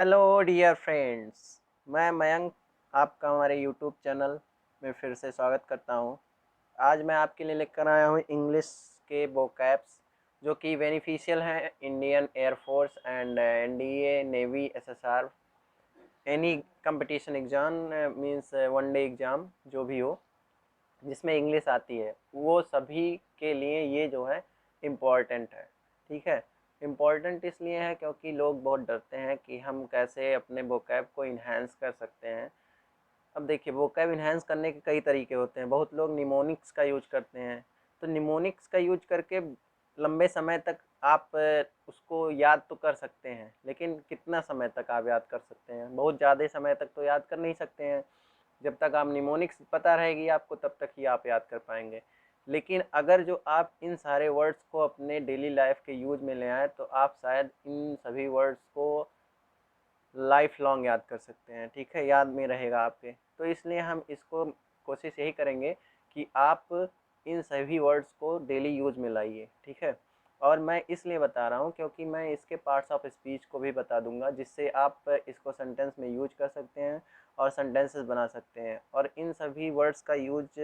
Hello dear friends, मैं मयंक आपका हमारे यूट्यूब चैनल में फिर से स्वागत करता हूं। आज मैं आपके लिए लेकर आया हूं इंग्लिश के वोकैब्स जो कि बेनिफिशियल हैं Indian air force and NDA navy SSR any competition exam means one day exam जो भी हो जिसमें इंग्लिश आती है वो सभी के लिए ये जो है इम्पॉर्टेंट है। ठीक है, इम्पॉर्टेंट इसलिए है क्योंकि लोग बहुत डरते हैं कि हम कैसे अपने वोकैब को इन्हेंस कर सकते हैं। अब देखिए, वोकैब इन्हेंस करने के कई तरीके होते हैं। बहुत लोग निमोनिक्स का यूज करते हैं, तो निमोनिक्स का यूज करके लंबे समय तक आप उसको याद तो कर सकते हैं, लेकिन कितना समय तक आप याद कर सकते हैं? बहुत ज़्यादा समय तक तो याद कर नहीं सकते हैं। जब तक आप निमोनिक्स पता रहेगी आपको तब तक ही आप याद कर पाएंगे। लेकिन अगर जो आप इन सारे वर्ड्स को अपने डेली लाइफ के यूज में ले आए तो आप शायद इन सभी वर्ड्स को लाइफ लॉन्ग याद कर सकते हैं। ठीक है, याद में रहेगा आपके। तो इसलिए हम इसको कोशिश यही करेंगे कि आप इन सभी वर्ड्स को डेली यूज में लाइए। ठीक है, और मैं इसलिए बता रहा हूँ क्योंकि मैं इसके पार्ट्स ऑफ स्पीच को भी बता दूंगा जिससे आप इसको सेंटेंस में यूज कर सकते हैं और सेंटेंसेस बना सकते हैं। और इन सभी वर्ड्स का यूज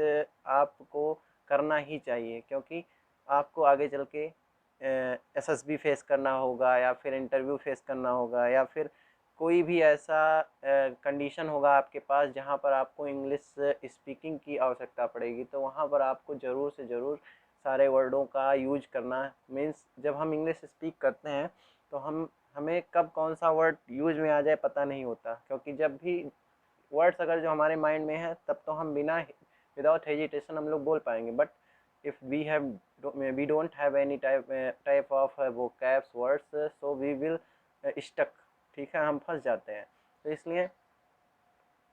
आपको करना ही चाहिए क्योंकि आपको आगे चल के एसएसबी फेस करना होगा या फिर इंटरव्यू फेस करना होगा या फिर कोई भी ऐसा कंडीशन होगा आपके पास जहाँ पर आपको इंग्लिश स्पीकिंग की आवश्यकता पड़ेगी, तो वहाँ पर आपको ज़रूर से ज़रूर सारे वर्डों का यूज करना। मीन्स जब हम इंग्लिश स्पीक करते हैं तो हमें कब कौन सा वर्ड यूज में आ जाए पता नहीं होता, क्योंकि जब भी वर्ड्स अगर जो हमारे माइंड में है तब तो हम बिना विदाउट हेजिटेशन हम लोग बोल पाएंगे। But if we don't have any type of vocabs words, so we will stuck. ठीक है, हम फंस जाते हैं। तो इसलिए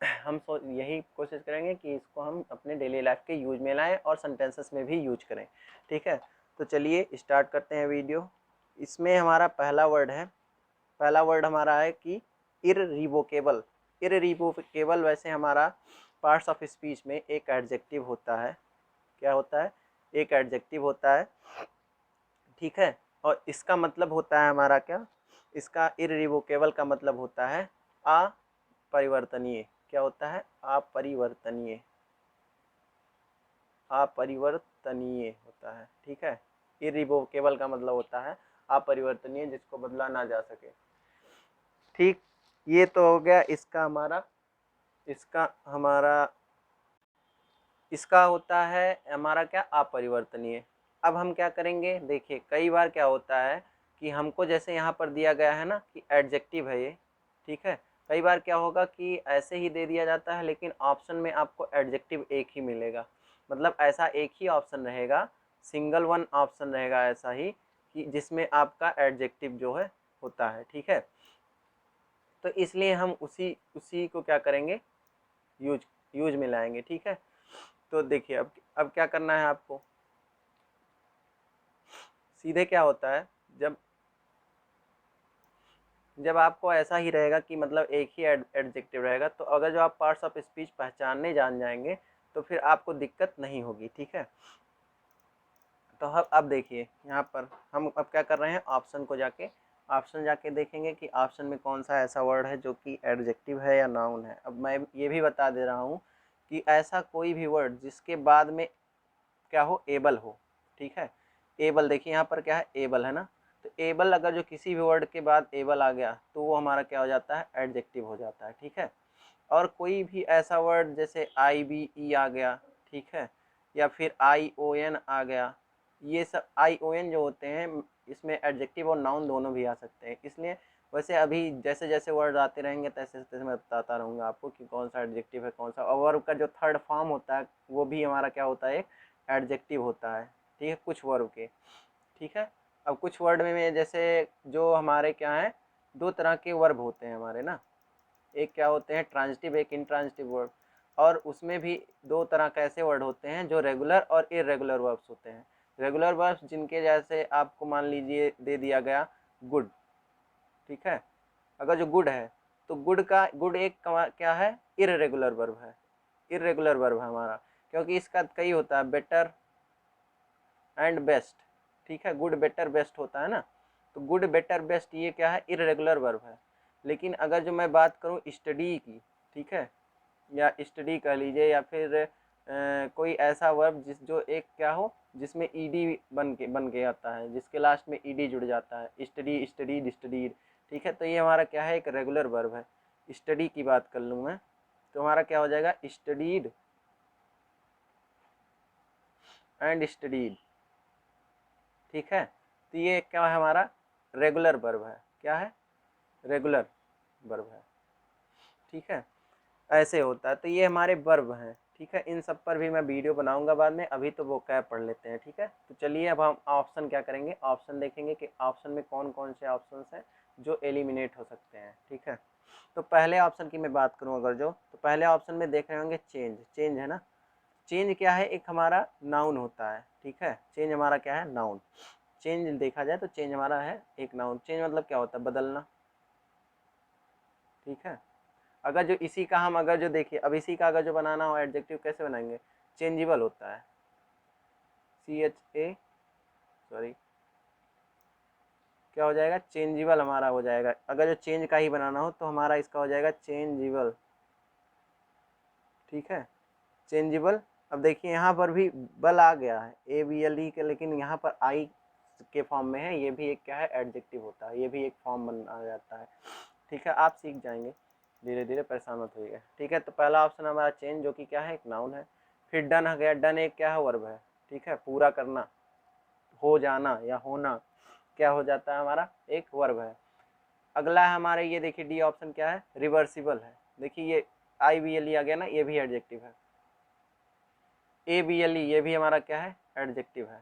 हम यही कोशिश करेंगे कि इसको हम अपने डेली लाइफ के यूज में लाएं और सेंटेंसेस में भी यूज करें। ठीक है, तो चलिए स्टार्ट करते हैं वीडियो। इसमें हमारा पहला वर्ड है, पहला वर्ड हमारा है कि इररिवोकेबल। इररिवोकेबल वैसे हमारा पार्ट्स ऑफ स्पीच में एक एडजेक्टिव होता है। क्या होता है? एक एडजेक्टिव होता है। ठीक है, और इसका मतलब होता है हमारा क्या? इसका इररिवोकेबल का मतलब होता है अपरिवर्तनीय। क्या होता है? अपरिवर्तनीय। अपरिवर्तनीय होता है। ठीक है, इररिवोकेबल का मतलब होता है अपरिवर्तनीय, जिसको बदला ना जा सके। ठीक, ये तो हो गया इसका होता है हमारा क्या? अपरिवर्तनीय। अब हम क्या करेंगे? देखिए, कई बार क्या होता है कि हमको जैसे यहाँ पर दिया गया है ना कि एडजेक्टिव है ये। ठीक है, कई बार क्या होगा कि ऐसे ही दे दिया जाता है लेकिन ऑप्शन में आपको एडजेक्टिव एक ही मिलेगा। मतलब ऐसा एक ही ऑप्शन रहेगा, सिंगल वन ऑप्शन रहेगा ऐसा ही, कि जिसमें आपका एडजेक्टिव जो है होता है। ठीक है, तो इसलिए हम उसी उसी को क्या करेंगे? यूज यूज में लाएंगे। ठीक है, तो देखिए अब क्या करना है आपको? सीधे क्या होता है, जब जब आपको ऐसा ही रहेगा कि मतलब एक ही एडजेक्टिव रहेगा, तो अगर जो आप पार्ट्स ऑफ स्पीच पहचानने जान जाएंगे तो फिर आपको दिक्कत नहीं होगी। ठीक है, तो अब देखिए यहाँ पर हम अब क्या कर रहे हैं? ऑप्शन जाके देखेंगे कि ऑप्शन में कौन सा ऐसा वर्ड है जो कि एडजेक्टिव है या नाउन है। अब मैं ये भी बता दे रहा हूँ कि ऐसा कोई भी वर्ड जिसके बाद में क्या हो? एबल हो। ठीक है, एबल देखिए यहाँ पर क्या है? एबल है ना। तो एबल अगर जो किसी भी वर्ड के बाद एबल आ गया तो वो हमारा क्या हो जाता है? एडजेक्टिव हो जाता है। ठीक है, और कोई भी ऐसा वर्ड जैसे IBE आ गया, ठीक है, या फिर ION आ गया, ये सब ION जो होते हैं इसमें एडजेक्टिव और नाउन दोनों भी आ सकते हैं। इसलिए वैसे अभी जैसे जैसे वर्ड आते रहेंगे तैसे तैसे मैं बताता रहूँगा आपको कि कौन सा एडजेक्टिव है कौन सा। और वर्ब का जो थर्ड फॉर्म होता है वो भी हमारा क्या होता है? एक एडजेक्टिव होता है। ठीक है, कुछ वर्ब के। ठीक है, अब कुछ वर्ड में जैसे जो हमारे क्या है, दो तरह के वर्ब होते हैं हमारे ना। एक क्या होते हैं? ट्रांजिटिव, एक इनट्रांजिटिव वर्ब। और उसमें भी दो तरह के ऐसे वर्ड होते हैं जो रेगुलर और इरेगुलर वर्ब्स होते हैं। रेगुलर वर्ब्स जिनके जैसे आपको मान लीजिए दे दिया गया गुड। ठीक है, अगर जो गुड है तो गुड एक क्या है? इरेगुलर वर्ब है। इरेगुलर वर्ब है हमारा, क्योंकि इसका कई होता है, बेटर एंड बेस्ट। ठीक है, गुड बेटर बेस्ट होता है ना। तो गुड बेटर बेस्ट ये क्या है? इरेगुलर वर्ब है। लेकिन अगर जो मैं बात करूँ स्टडी की, ठीक है, या स्टडी कह लीजिए, या फिर कोई ऐसा वर्ब जो एक क्या हो, जिसमें ईडी बन के आता है, जिसके लास्ट में ईडी जुड़ जाता है, स्टडी, स्टडीड, स्टडीड, ठीक है, तो ये हमारा क्या है, एक रेगुलर वर्ब है। स्टडी की बात कर लूँ मैं, तो हमारा क्या हो जाएगा, स्टडीड एंड स्टडीड, ठीक है। तो ये क्या है, हमारा रेगुलर वर्ब है। क्या है, रेगुलर वर्ब है, ठीक है, ऐसे होता है। तो ये हमारे वर्ब हैं, ठीक है। इन सब पर भी मैं वीडियो बनाऊंगा बाद में, अभी तो वो कैब पढ़ लेते हैं, ठीक है। तो चलिए अब हम ऑप्शन क्या करेंगे, ऑप्शन देखेंगे कि ऑप्शन में कौन कौन से ऑप्शन हैं जो एलिमिनेट हो सकते हैं, ठीक है। तो पहले ऑप्शन की मैं बात करूं अगर जो, तो पहले ऑप्शन में देख रहे होंगे चेंज, चेंज है ना। चेंज क्या है, एक हमारा नाउन होता है, ठीक है। चेंज हमारा क्या है, नाउन। चेंज देखा जाए तो चेंज हमारा है एक नाउन। चेंज मतलब क्या होता है, बदलना, ठीक है। अगर जो इसी का हम अगर जो देखिए, अब इसी का अगर जो बनाना हो एडजेक्टिव, कैसे बनाएंगे, चेंजेबल होता है, CHA, सॉरी, क्या हो जाएगा, चेंजेबल हमारा हो जाएगा। अगर जो चेंज का ही बनाना हो तो हमारा इसका हो जाएगा चेंजेबल, ठीक है, चेंजेबल। अब देखिए यहाँ पर भी बल आ गया है, ABLE के, लेकिन यहाँ पर आई के फॉर्म में है। ये भी एक क्या है, एडजेक्टिव होता है, ये भी एक फॉर्म बन आ जाता है, ठीक है। आप सीख जाएंगे धीरे धीरे, परेशान मत होइएगा, ठीक है। तो पहला ऑप्शन हमारा चेंज, जो कि क्या है, एक नाउन है। फिर डन हो गया, डन एक क्या है, वर्ब है, ठीक है, पूरा करना, हो जाना या होना, क्या हो जाता है, हमारा एक वर्ब है। अगला है हमारे, ये देखिए डी ऑप्शन क्या है, रिवर्सिबल है। देखिए ये IBLE आ गया ना, ये भी एडजेक्टिव है। ABLE ये भी हमारा क्या है, एडजेक्टिव है,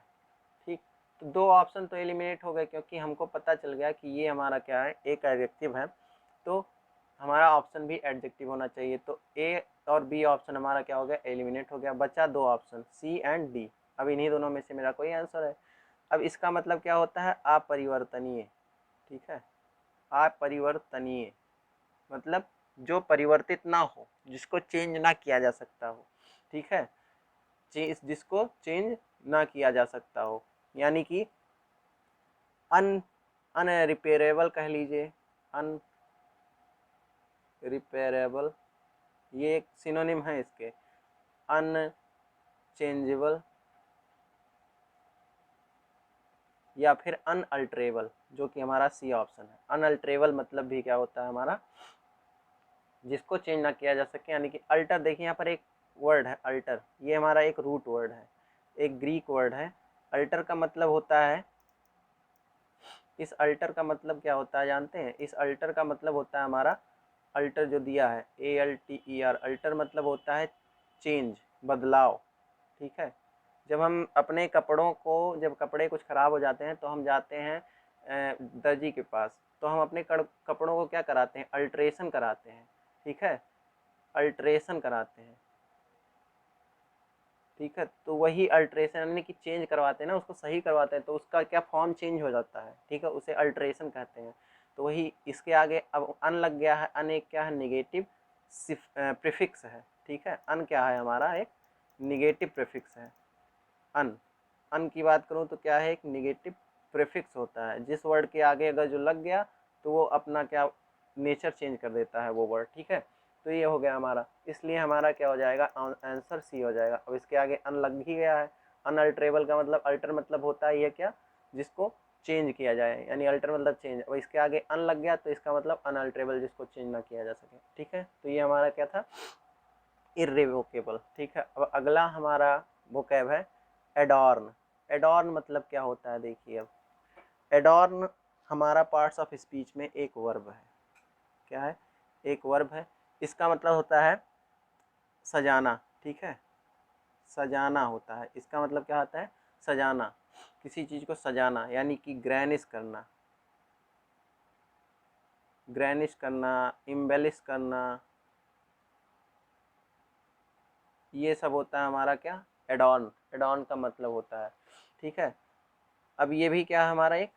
ठीक। तो दो ऑप्शन तो एलिमिनेट हो गए, क्योंकि हमको पता चल गया कि ये हमारा क्या है, एक एडजेक्टिव है, तो हमारा ऑप्शन भी एडजेक्टिव होना चाहिए। तो A और B ऑप्शन हमारा क्या हो गया, एलिमिनेट हो गया। बचा दो ऑप्शन, C एंड D। अब इन्हीं दोनों में से मेरा कोई आंसर है। अब इसका मतलब क्या होता है, अपरिवर्तनीय, ठीक है, अपरिवर्तनीय मतलब जो परिवर्तित ना हो, जिसको चेंज ना किया जा सकता हो, ठीक है, जिसको चेंज ना किया जा सकता हो, यानी कि अनरिपेयरेबल कह लीजिए, अनरिपेयरेबल, ये एक सिनोनिम है इसके। अनचेंजेबल या फिर अनअल्टरेबल, जो कि हमारा C ऑप्शन है। अनअल्टरेबल मतलब भी क्या होता है हमारा, जिसको चेंज ना किया जा सके, यानी कि अल्टर। देखिए यहाँ पर एक वर्ड है अल्टर, ये हमारा एक रूट वर्ड है, एक ग्रीक वर्ड है। अल्टर का मतलब होता है, इस अल्टर का मतलब क्या होता है जानते हैं, इस अल्टर का मतलब होता है हमारा, अल्टर जो दिया है ALTER, अल्टर मतलब होता है चेंज, बदलाव, ठीक है। जब हम अपने कपड़ों को, जब कपड़े कुछ ख़राब हो जाते हैं तो हम जाते हैं दर्जी के पास, तो हम अपने कपड़ों को क्या कराते हैं, अल्ट्रेशन कराते हैं, ठीक है, अल्ट्रेशन कराते हैं, ठीक है। तो वही अल्ट्रेशन यानी कि चेंज करवाते हैं ना, उसको सही करवाते हैं, तो उसका क्या फॉर्म चेंज हो जाता है, ठीक है, उसे अल्ट्रेशन कहते हैं। तो वही इसके आगे अब अन लग गया है। अन एक क्या है, निगेटिव प्रीफिक्स है, ठीक है। अन क्या है, हमारा एक निगेटिव प्रीफिक्स है। अन, अन की बात करूँ तो क्या है, एक निगेटिव प्रीफिक्स होता है। जिस वर्ड के आगे अगर जो लग गया तो वो अपना क्या नेचर चेंज कर देता है वो वर्ड, ठीक है। तो ये हो गया हमारा, इसलिए हमारा क्या हो जाएगा, आंसर C हो जाएगा। अब इसके आगे अन लग ही गया है। अनअल्टरेबल का मतलब, अल्टर मतलब होता है ये क्या, जिसको चेंज किया जाए, यानी अल्टर मतलब चेंज। अब इसके आगे अन लग गया तो इसका मतलब अनअल्टरेबल, जिसको चेंज ना किया जा सके, ठीक है। तो ये हमारा क्या था, इर्रिवोकेबल, ठीक है। अब अगला हमारा वोकैब है एडॉर्न। एडॉर्न मतलब क्या होता है, देखिए अब एडॉर्न हमारा पार्ट्स ऑफ स्पीच में एक वर्ब है। क्या है, एक वर्ब है। इसका मतलब होता है सजाना, ठीक है, सजाना होता है। इसका मतलब क्या होता है, सजाना, किसी चीज़ को सजाना, यानी कि ग्रैनिश करना, ग्रैनिश करना, इम्बेलिश करना, ये सब होता है हमारा क्या, एडॉर्न। एडॉर्न का मतलब होता है, ठीक है। अब ये भी क्या है, हमारा एक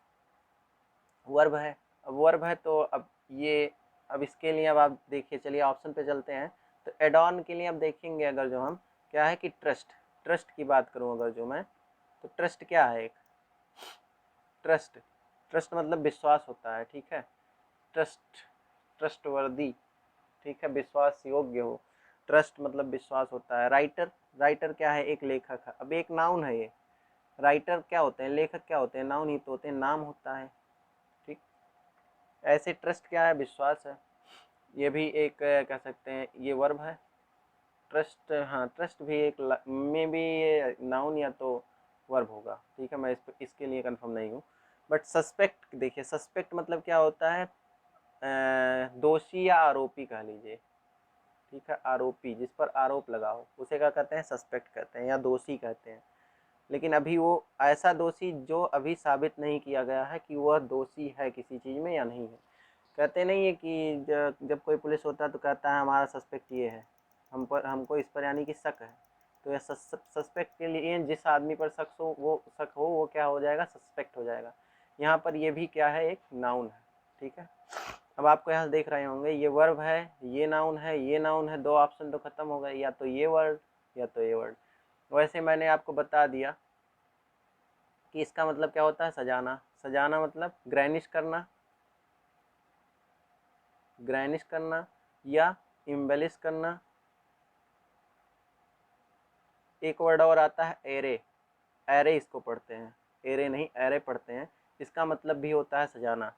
वर्ब है। अब वर्ब है तो अब ये, अब इसके लिए अब आप देखिए, चलिए ऑप्शन पे चलते हैं। तो एडॉन के लिए अब देखेंगे अगर जो हम, क्या है कि ट्रस्ट, ट्रस्ट की बात करूं अगर जो मैं, तो ट्रस्ट क्या है, एक ट्रस्ट, ट्रस्ट मतलब विश्वास होता है, ठीक है, ट्रस्ट। ट्रस्टवर्दी, ठीक है, विश्वास योग्य हो। ट्रस्ट मतलब विश्वास होता है। राइटर, राइटर क्या है? एक लेखक है। अब एक नाउन है ये। राइटर क्या होते हैं? लेखक क्या होते हैं? नाउन ही तो होते हैं, नाम होता है, ठीक। ऐसे ट्रस्ट क्या है? विश्वास है। ये भी एक कह सकते हैं ये वर्ब है। ट्रस्ट, हाँ ट्रस्ट भी एक में भी ये नाउन या तो वर्ब होगा, ठीक है। मैं इसके लिए कंफर्म नहीं हूँ। बट सस्पेक्ट, देखिए सस्पेक्ट मतलब क्या होता है? दोषी या आरोपी कह लीजिए, ठीक है। आरोपी, जिस पर आरोप लगा हो उसे क्या कहते हैं? सस्पेक्ट कहते हैं या दोषी कहते हैं। लेकिन अभी वो ऐसा दोषी जो अभी साबित नहीं किया गया है कि वह दोषी है किसी चीज़ में या नहीं है। कहते नहीं है कि जब कोई पुलिस होता है तो कहता है हमारा सस्पेक्ट ये है, हमको इस पर यानी कि शक है। तो यह सस्पेक्ट के लिए जिस आदमी पर शक हो वो क्या हो जाएगा? सस्पेक्ट हो जाएगा। यहाँ पर ये भी क्या है? एक नाउन है, ठीक है। अब आपको यहाँ देख रहे होंगे ये वर्ब है, ये नाउन है, ये नाउन है। दो ऑप्शन तो खत्म हो गए, या तो ये वर्ड या तो ये वर्ड। वैसे मैंने आपको बता दिया कि इसका मतलब क्या होता है? सजाना। सजाना मतलब ग्रैनिश करना, ग्रैनिश करना या इम्बेलिश करना। एक वर्ड और आता है एरे, एरे इसको पढ़ते हैं, एरे नहीं एरे पढ़ते हैं। इसका मतलब भी होता है सजाना।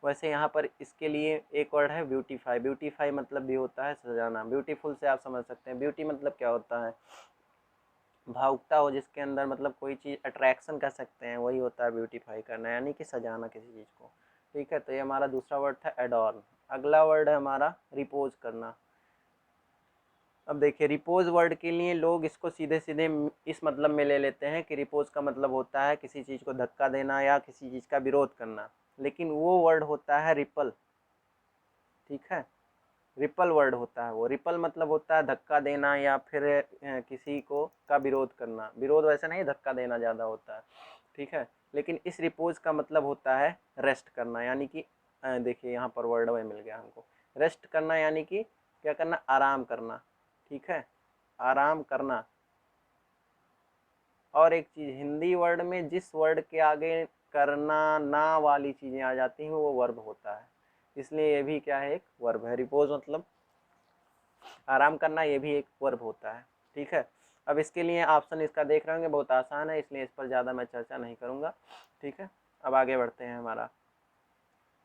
वैसे यहाँ पर इसके लिए एक वर्ड है ब्यूटीफाई। ब्यूटीफाई मतलब भी होता है सजाना। ब्यूटीफुल से आप समझ सकते हैं। ब्यूटी मतलब क्या होता है? भावुकता हो जिसके अंदर, मतलब कोई चीज़ अट्रैक्शन कह सकते हैं, वही होता है ब्यूटीफाई करना, यानी कि सजाना किसी चीज़ को, ठीक है। तो ये हमारा दूसरा वर्ड था एडॉर्न। अगला वर्ड है हमारा रिपोज करना। अब देखिए रिपोज वर्ड के लिए लोग इसको सीधे सीधे इस मतलब में ले लेते हैं कि रिपोज का मतलब होता है किसी चीज़ को धक्का देना या किसी चीज़ का विरोध करना, लेकिन वो वर्ड होता है रिपल, ठीक है। रिपल वर्ड होता है वो। रिपल मतलब होता है धक्का देना या फिर किसी को का विरोध करना। विरोध वैसे नहीं, धक्का देना ज़्यादा होता है, ठीक है। लेकिन इस रिपोज का मतलब होता है रेस्ट करना, यानी कि देखिए यहाँ पर वर्ड वही मिल गया हमको। रेस्ट करना यानी कि क्या करना? आराम करना, ठीक है, आराम करना। और एक चीज़, हिंदी वर्ड में जिस वर्ड के आगे करना ना वाली चीज़ें आ जाती हैं वो वर्ब होता है, इसलिए ये भी क्या है? एक वर्ब है। रिपोज मतलब आराम करना, ये भी एक वर्ब होता है, ठीक है। अब इसके लिए ऑप्शन इसका देख रहे होंगे, बहुत आसान है, इसलिए इस पर ज़्यादा मैं चर्चा नहीं करूँगा, ठीक है। अब आगे बढ़ते हैं। हमारा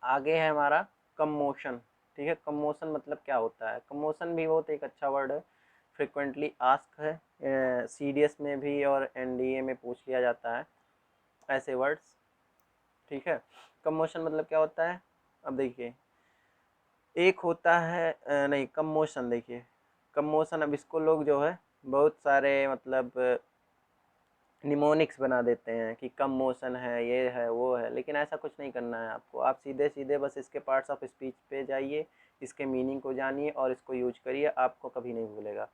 आगे है हमारा कमोशन, ठीक है। कमोशन मतलब क्या होता है? कमोशन भी बहुत एक अच्छा वर्ड है, फ्रिक्वेंटली आस्क है, सीडीएस में भी और एनडीए में पूछ लिया जाता है ऐसे वर्ड्स, ठीक है। कमोशन मतलब क्या होता है? अब देखिए एक होता है नहीं, कमोशन, देखिए कमोशन, अब इसको लोग जो है बहुत सारे मतलब निमोनिक्स बना देते हैं कि कम मोशन है, ये है वो है, लेकिन ऐसा कुछ नहीं करना है आपको। आप सीधे सीधे बस इसके पार्ट्स ऑफ स्पीच पे जाइए, इसके मीनिंग को जानिए और इसको यूज करिए, आपको कभी नहीं भूलेगा।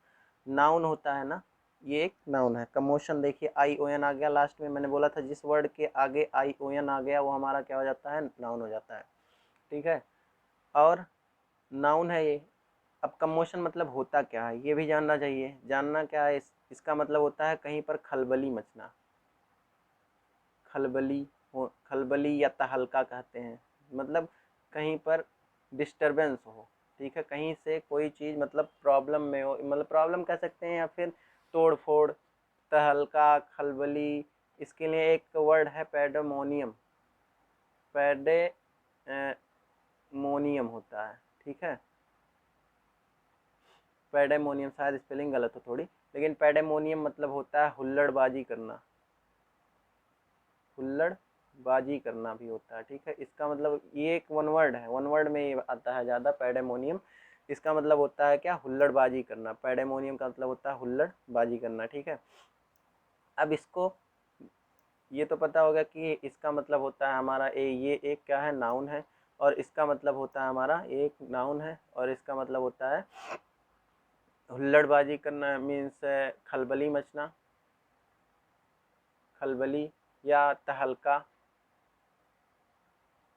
नाउन होता है ना, ये एक नाउन है। कमोशन देखिए आई ओ एन आ गया लास्ट में, मैंने बोला था जिस वर्ड के आगे आई ओ एन आ गया वो हमारा क्या हो जाता है? नाउन हो जाता है, ठीक है। और नाउन है ये। अब कमोशन मतलब होता क्या है ये भी जानना चाहिए। जानना क्या है इसका मतलब होता है कहीं पर खलबली मचना। खलबली हो, खलबली या तहलका कहते हैं, मतलब कहीं पर डिस्टरबेंस हो, ठीक है। कहीं से कोई चीज़ मतलब प्रॉब्लम में हो, मतलब प्रॉब्लम कह सकते हैं या फिर तोड़ फोड़, तहलका, खलबली। इसके लिए एक वर्ड है पैडेमोनियम। पैडेमोनियम होता है, ठीक है। पैडेमोनियम, शायद स्पेलिंग गलत हो थोड़ी, लेकिन पैडेमोनियम मतलब होता है हुल्लड़बाजी करना। हुल्लड़बाजी करना भी होता है, ठीक है। इसका मतलब ये एक वन वर्ड है, वन वर्ड में ये आता है ज़्यादा, पैडेमोनियम। इसका मतलब होता है क्या? हुल्लड़बाजी करना। पैडेमोनियम का मतलब होता है हुल्लड़बाजी करना, ठीक है। अब इसको ये तो पता होगा कि इसका मतलब होता है हमारा ये एक क्या है? नाउन है। और इसका मतलब होता है हमारा एक नाउन है और इसका मतलब होता है हुल्लड़बाजी करना, मीन्स खलबली मचना, खलबली या तहलका।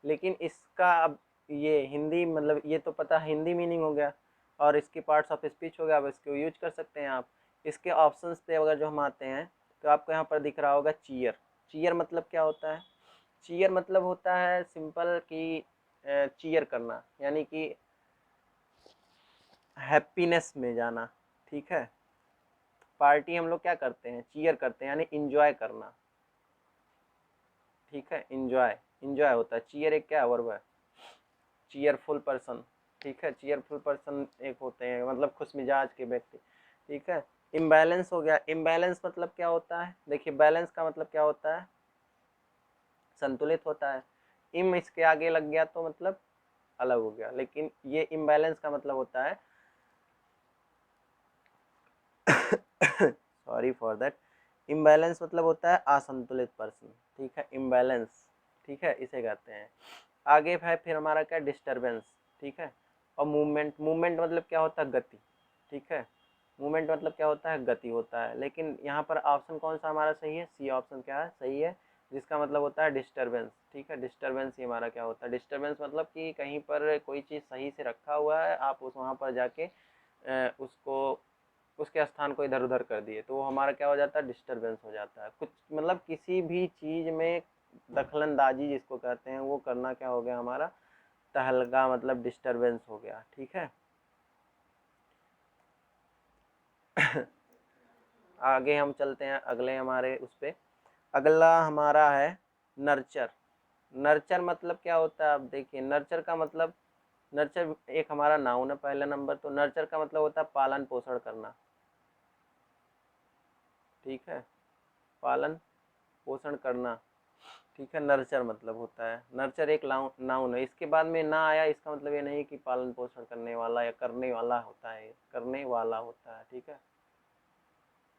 लेकिन इसका अब ये हिंदी मतलब ये तो पता हिंदी मीनिंग हो गया और इसके पार्ट्स ऑफ स्पीच हो गया। अब इसको यूज कर सकते हैं आप। इसके ऑप्शंस पे अगर जो हम आते हैं तो आपको यहाँ पर दिख रहा होगा चीयर। चीयर मतलब क्या होता है? चीयर मतलब होता है सिंपल कि चीयर करना, यानी कि हैप्पीनेस में जाना, ठीक है। पार्टी हम लोग क्या करते हैं, चीयर करते हैं, यानी इंजॉय करना, ठीक है। इंजॉय, इंजॉय होता है। चीयर एक क्या वर्ब है, चीयरफुल पर्सन, ठीक है। चीयरफुल पर्सन एक होते हैं मतलब खुश मिजाज के व्यक्ति, ठीक है। इम्बैलेंस हो गया। इम्बैलेंस मतलब क्या होता है, देखिए बैलेंस का मतलब क्या होता है, संतुलित होता है। इम इसके आगे लग गया तो मतलब अलग हो गया, लेकिन ये इम्बैलेंस का मतलब होता है सॉरी फॉर दैट, इम्बैलेंस मतलब होता है असंतुलित पर्सन, ठीक है। इम्बैलेंस, ठीक है, इसे कहते हैं। आगे है फिर हमारा क्या, डिस्टरबेंस, ठीक है। और मूवमेंट, मूवमेंट मतलब क्या होता है, गति, ठीक है। मूवमेंट मतलब क्या होता है, गति होता है। लेकिन यहाँ पर ऑप्शन कौन सा हमारा सही है, सी ऑप्शन क्या है, सही है, जिसका मतलब होता है डिस्टरबेंस, ठीक है। डिस्टरबेंस ही हमारा क्या होता है, डिस्टरबेंस मतलब कि कहीं पर कोई चीज़ सही से रखा हुआ है, आप उस वहाँ पर जाके उसको उसके स्थान को इधर उधर कर दिए, तो वो हमारा क्या हो जाता है, डिस्टरबेंस हो जाता है। कुछ मतलब किसी भी चीज़ में दखलंदाजी जिसको कहते हैं वो करना क्या हो गया हमारा, तहलका मतलब डिस्टरबेंस हो गया, ठीक है। आगे हम चलते हैं अगले हमारे उस पर। अगला हमारा है नर्चर। नर्चर मतलब क्या होता है, आप देखिए नर्चर का मतलब, नर्चर एक हमारा नाउन है पहला नंबर, तो नर्चर का मतलब होता है पालन पोषण करना, ठीक है। पालन पोषण करना, ठीक है। नर्चर मतलब होता है, नर्चर एक नाउन है, इसके बाद में ना आया इसका मतलब ये नहीं कि पालन पोषण करने वाला या करने वाला होता है, करने वाला होता है, ठीक है।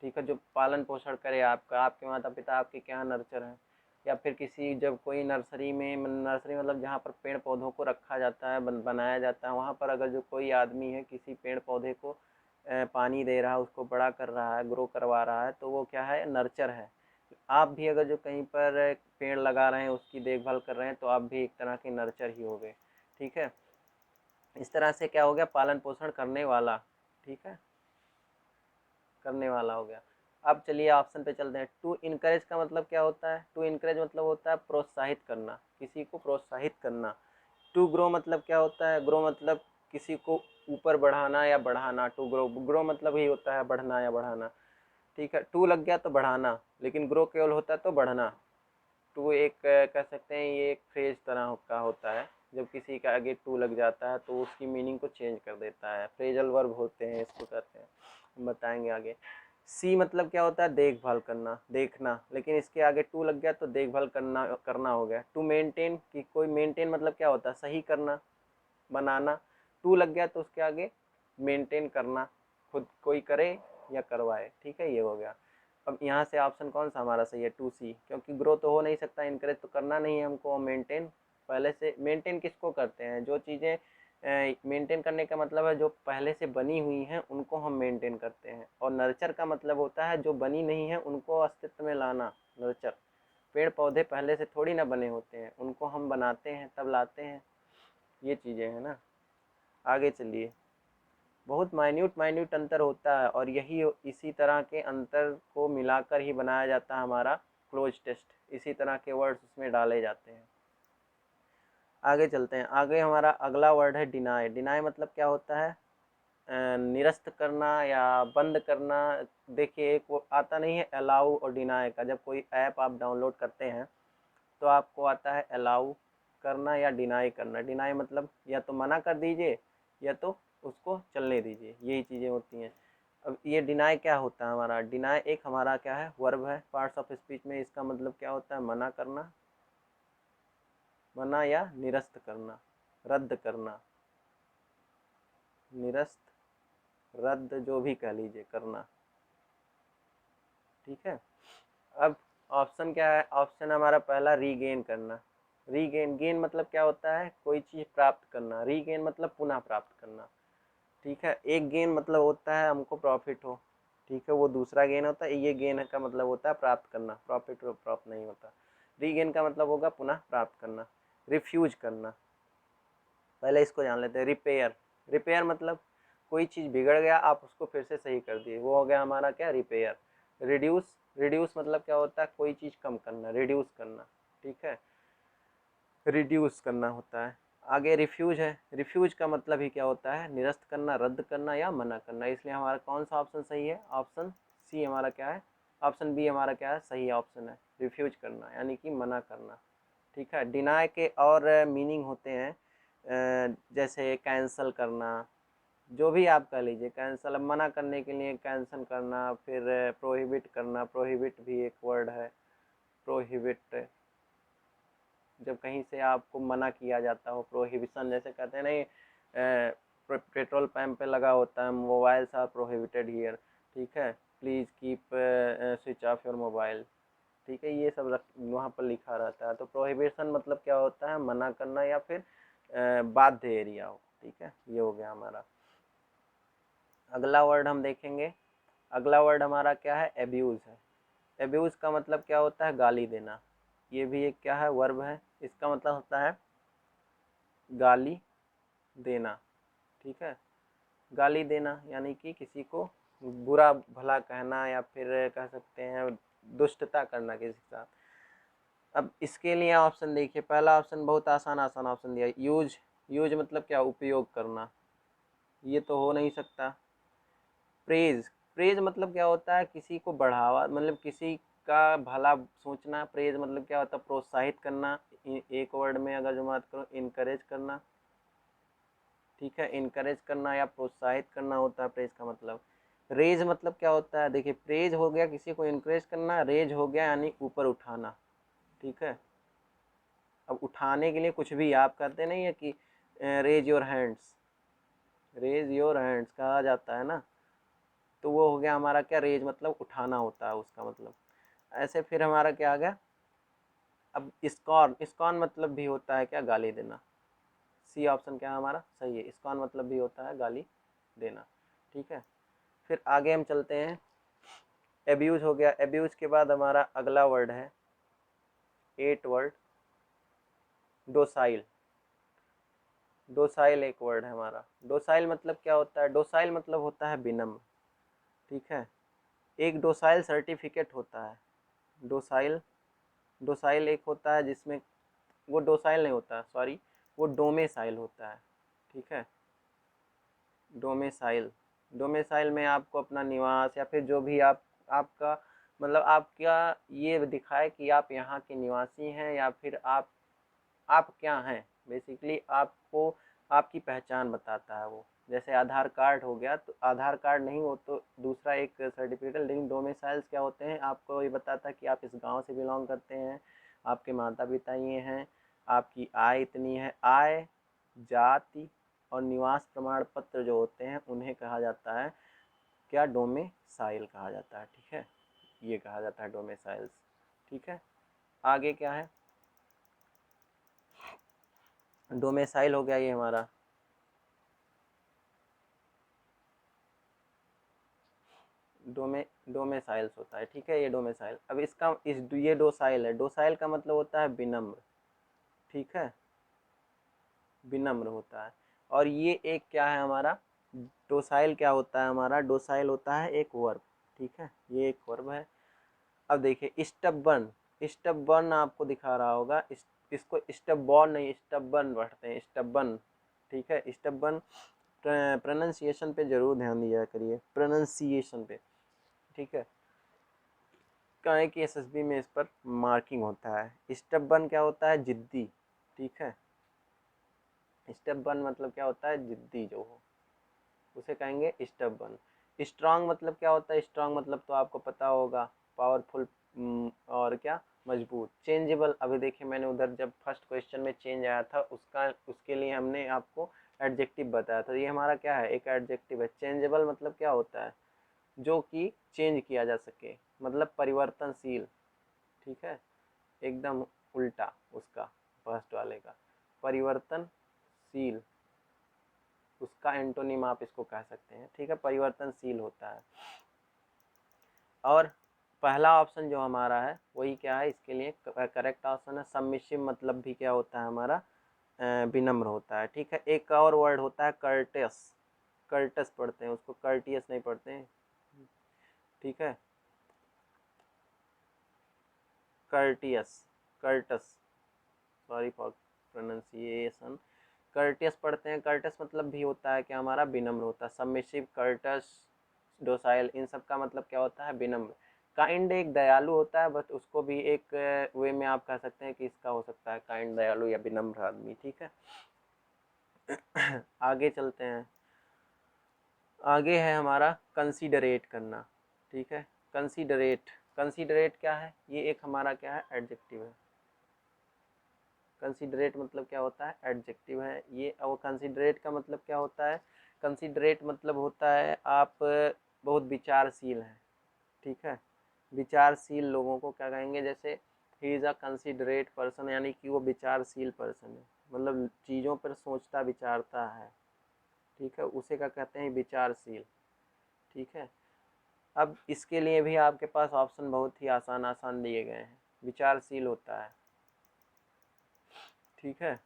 ठीक है, जो पालन पोषण करे आपका, आपके माता पिता आपके क्या नर्चर हैं, या फिर किसी जब कोई नर्सरी में, नर्सरी मतलब जहाँ पर पेड़ पौधों को रखा जाता है, बनाया जाता है, वहाँ पर अगर जो कोई आदमी है किसी पेड़ पौधे को पानी दे रहा है, उसको बड़ा कर रहा है, ग्रो करवा रहा है, तो वो क्या है, नर्चर है। आप भी अगर जो कहीं पर पेड़ लगा रहे हैं, उसकी देखभाल कर रहे हैं, तो आप भी एक तरह के नर्चर ही हो गए, ठीक है। इस तरह से क्या हो गया, पालन पोषण करने वाला, ठीक है, करने वाला हो गया। अब चलिए ऑप्शन पे चलते हैं। टू इनकरेज का मतलब क्या होता है, टू इनकरेज मतलब होता है प्रोत्साहित करना, किसी को प्रोत्साहित करना। टू ग्रो मतलब क्या होता है, ग्रो मतलब किसी को ऊपर बढ़ाना या बढ़ाना। टू ग्रो, ग्रो मतलब ही होता है बढ़ना या बढ़ाना, ठीक है। टू लग गया तो बढ़ाना, लेकिन ग्रो केवल होता है तो बढ़ना। टू एक कह सकते हैं ये एक फ्रेज तरह का होता है, जब किसी का आगे टू लग जाता है तो उसकी मीनिंग को चेंज कर देता है, फ्रेजल वर्ब होते हैं इसको कहते हैं, हम बताएंगे आगे। सी मतलब क्या होता है, देखभाल करना, देखना, लेकिन इसके आगे टू लग गया तो देखभाल करना, करना हो गया। टू मेंटेन, कि कोई मेंटेन मतलब क्या होता है, सही करना, बनाना। टू लग गया तो उसके आगे मेंटेन करना, खुद कोई करे या करवाए, ठीक है, ये हो गया। अब यहाँ से ऑप्शन कौन सा हमारा सही है, टू सी, क्योंकि ग्रो तो हो नहीं सकता, इनकरेज तो करना नहीं है हमको। मेंटेन पहले से, मेंटेन किसको करते हैं, जो चीज़ें मेंटेन करने का मतलब है जो पहले से बनी हुई हैं उनको हम मेंटेन करते हैं। और नर्चर का मतलब होता है जो बनी नहीं है उनको अस्तित्व में लाना, नर्चर। पेड़ पौधे पहले से थोड़ी ना बने होते हैं, उनको हम बनाते हैं तब लाते हैं, ये चीज़ें हैं ना। आगे चलिए, बहुत माइन्यूट माइन्यूट अंतर होता है, और यही इसी तरह के अंतर को मिलाकर ही बनाया जाता है हमारा क्लोज टेस्ट, इसी तरह के वर्ड्स उसमें डाले जाते हैं। आगे चलते हैं। आगे हमारा अगला वर्ड है डिनाई। डिनाई मतलब क्या होता है, निरस्त करना या बंद करना। देखिए एक वो आता नहीं है अलाउ और डिनाई का, जब कोई ऐप आप डाउनलोड करते हैं तो आपको आता है अलाउ करना या डिनाई करना। डिनाई मतलब या तो मना कर दीजिए या तो उसको चलने दीजिए, यही चीज़ें होती हैं। अब ये डिनाई क्या होता है हमारा, डिनाई एक हमारा क्या है, वर्ब है पार्ट्स ऑफ स्पीच में। इसका मतलब क्या होता है, मना करना, मना या निरस्त करना, रद्द करना, निरस्त, रद्द, जो भी कह लीजिए, करना, ठीक है। अब ऑप्शन क्या है, ऑप्शन हमारा पहला रीगेन करना। रीगेन, गेन मतलब क्या होता है, कोई चीज़ प्राप्त करना, रीगेन मतलब पुनः प्राप्त करना, ठीक है। एक गेन मतलब होता है हमको प्रॉफिट हो, ठीक है, वो दूसरा गेन होता है। ये गेन का मतलब होता है प्राप्त करना, प्रॉफिट प्राप्त नहीं होता। रीगेन का मतलब होगा पुनः प्राप्त करना। रिफ्यूज करना, पहले इसको जान लेते हैं। रिपेयर, रिपेयर मतलब कोई चीज़ बिगड़ गया आप उसको फिर से सही कर दिए, वो हो गया हमारा क्या, रिपेयर। रिड्यूस, रिड्यूस मतलब क्या होता है, कोई चीज़ कम करना, रिड्यूस करना, ठीक है, रिड्यूस करना होता है। आगे रिफ्यूज है। रिफ्यूज का मतलब ही क्या होता है, निरस्त करना, रद्द करना या मना करना। इसलिए हमारा कौन सा ऑप्शन सही है, ऑप्शन सी हमारा क्या है, ऑप्शन बी हमारा क्या है, सही ऑप्शन है, रिफ्यूज करना यानी कि मना करना। ठीक है। डिनाई के और मीनिंग होते हैं जैसे कैंसल करना, जो भी आप कह लीजिए, कैंसल, मना करने के लिए कैंसल करना, फिर प्रोहिबिट करना, प्रोहिबिट भी एक वर्ड है, प्रोहिबिट, जब कहीं से आपको मना किया जाता हो, प्रोहिबिशन, जैसे कहते हैं नहीं, पेट्रोल पंप पे लगा होता है, मोबाइल्स आर प्रोहिबिटेड हियर, ठीक है, please keep switch off your mobile, ठीक है, ये सब वहाँ पर लिखा रहता है। तो प्रोहिबिशन मतलब क्या होता है, मना करना या फिर बाध्य एरिया हो, ठीक है, ये हो गया हमारा। अगला वर्ड हम देखेंगे, अगला वर्ड हमारा क्या है, एब्यूज़ है। एब्यूज़ का मतलब क्या होता है, गाली देना। ये भी एक क्या है, वर्ब है। इसका मतलब होता है गाली देना, ठीक है, गाली देना यानी कि किसी को बुरा भला कहना या फिर कह सकते हैं दुष्टता करना किसी के साथ। अब इसके लिए ऑप्शन देखिए, पहला ऑप्शन बहुत आसान आसान ऑप्शन दिया, यूज। यूज मतलब क्या, उपयोग करना, ये तो हो नहीं सकता। प्रेज, प्रेज मतलब क्या होता है, किसी को बढ़ावा, मतलब किसी का भला सोचना। प्रेज मतलब क्या होता है, प्रोत्साहित करना। एक वर्ड में अगर जो बात करो, इनकरेज करना, ठीक है, इनकरेज करना या प्रोत्साहित करना होता है प्रेज का मतलब। रेज मतलब क्या होता है, देखिए, प्रेज हो गया किसी को इनकरेज करना, रेज हो गया यानी ऊपर उठाना, ठीक है। अब उठाने के लिए कुछ भी आप करते नहीं है कि raise your hands, raise your hands कहा जाता है ना, तो वो हो गया हमारा क्या, रेज मतलब उठाना होता है उसका मतलब। ऐसे फिर हमारा क्या आ गया, अब इस्कॉन, इस्कॉन मतलब भी होता है क्या, गाली देना। सी ऑप्शन क्या है हमारा, सही है, इस्कॉन मतलब भी होता है गाली देना, ठीक है। फिर आगे हम चलते हैं, एब्यूज हो गया। एब्यूज के बाद हमारा अगला वर्ड है, 8 वर्ड, डोसाइल। डोसाइल एक वर्ड है हमारा। डोसाइल मतलब क्या होता है, डोसाइल मतलब होता है विनम्र, ठीक है। एक डोसाइल सर्टिफिकेट होता है, डोसाइल, डोसाइल एक होता है जिसमें, वो डोसाइल नहीं होता, सॉरी, वो डोमेसाइल होता है, ठीक है, डोमेसाइल। डोमेसाइल में आपको अपना निवास या फिर जो भी आपका मतलब आपका ये दिखाए कि आप यहाँ के निवासी हैं या फिर आप क्या हैं, बेसिकली आपको आपकी पहचान बताता है वो। जैसे आधार कार्ड हो गया, तो आधार कार्ड नहीं हो तो दूसरा एक सर्टिफिकेट, लेकिन डोमिसाइल्स क्या होते हैं, आपको ये बताता है कि आप इस गांव से बिलोंग करते हैं, आपके माता पिता ये हैं, आपकी आय इतनी है। आय, जाति और निवास प्रमाण पत्र जो होते हैं उन्हें कहा जाता है क्या, डोमिसाइल कहा जाता है, ठीक है, ये कहा जाता है डोमिसाइल्स, ठीक है। आगे क्या है, डोमिसाइल हो गया ये हमारा। डोमेसाइल्स होता है, ठीक है, ये डोमेसाइल। अब इसका ये डोसाइल है, डोसाइल का मतलब होता है विनम्र, ठीक है, विनम्र होता है। और ये एक क्या है हमारा, डोसाइल क्या होता है हमारा, डोसाइल होता है एक वर्ब, ठीक है, ये एक वर्ब है। अब देखिए, स्टबर्न, स्टबर्न आपको दिखा रहा होगा, इसको स्टबबॉर्न नहीं, स्टबर्न पढ़ते हैं, स्टबर्न, ठीक है, स्टबर्न। प्रोनाउंसिएशन पे जरूर ध्यान दिया करिए, प्रोनाउंसिएशन पे, ठीक है, क्या है कि एसएसबी में इस पर मार्किंग होता है। स्टबर्न क्या होता है, जिद्दी, ठीक है, स्टबर्न मतलब क्या होता है, जिद्दी जो हो उसे कहेंगे स्टबर्न। स्ट्रांग मतलब क्या होता है, स्ट्रांग मतलब तो आपको पता होगा, पावरफुल और क्या, मजबूत। चेंजेबल, अभी देखिए मैंने उधर जब फर्स्ट क्वेश्चन में चेंज आया था उसके लिए हमने आपको एडजेक्टिव बताया था, ये हमारा क्या है, एक एडजेक्टिव है। चेंजेबल मतलब क्या होता है, जो कि चेंज किया जा सके, मतलब परिवर्तनशील, ठीक है, एकदम उल्टा उसका, फर्स्ट वाले का, परिवर्तनशील, उसका एंटोनिम आप इसको कह सकते हैं, ठीक है, परिवर्तनशील होता है। और पहला ऑप्शन जो हमारा है वही क्या है, इसके लिए करेक्ट ऑप्शन है। सबमिसिव मतलब भी क्या होता है हमारा, विनम्र होता है, ठीक है। एक और वर्ड होता है कर्टस, कर्टस पढ़ते हैं उसको, कर्टियस नहीं पढ़ते हैं, ठीक है, कर्टियस, कर्टस, सॉरी फॉर प्रोनाउंसिएशन, कर्टियस पढ़ते हैं। कर्टस मतलब भी होता है कि हमारा विनम्र होता है। सबमिसिव, कर्टस, डोसाइल, इन सब का मतलब क्या होता है? विनम्र। काइंड एक दयालु होता है, बट उसको भी एक वे में आप कह सकते हैं कि इसका हो सकता है काइंड, दयालु या विनम्र आदमी। ठीक है, आगे चलते हैं। आगे है हमारा कंसीडरेट करना। ठीक है, कंसीडरेट, कंसीडरेट क्या है? ये एक हमारा क्या है? एडजेक्टिव है। कंसीडरेट मतलब क्या होता है? एडजेक्टिव है ये। और कंसीडरेट का मतलब क्या होता है? कंसीडरेट मतलब होता है आप बहुत विचारशील हैं। ठीक है, विचारशील लोगों को क्या कहेंगे? जैसे he is a considerate person, यानी कि वो विचारशील पर्सन है, मतलब चीज़ों पर सोचता विचारता है। ठीक है, उसे क्या कहते हैं? विचारशील। ठीक है, अब इसके लिए भी आपके पास ऑप्शन बहुत ही आसान आसान दिए गए हैं। विचारशील होता है। ठीक है,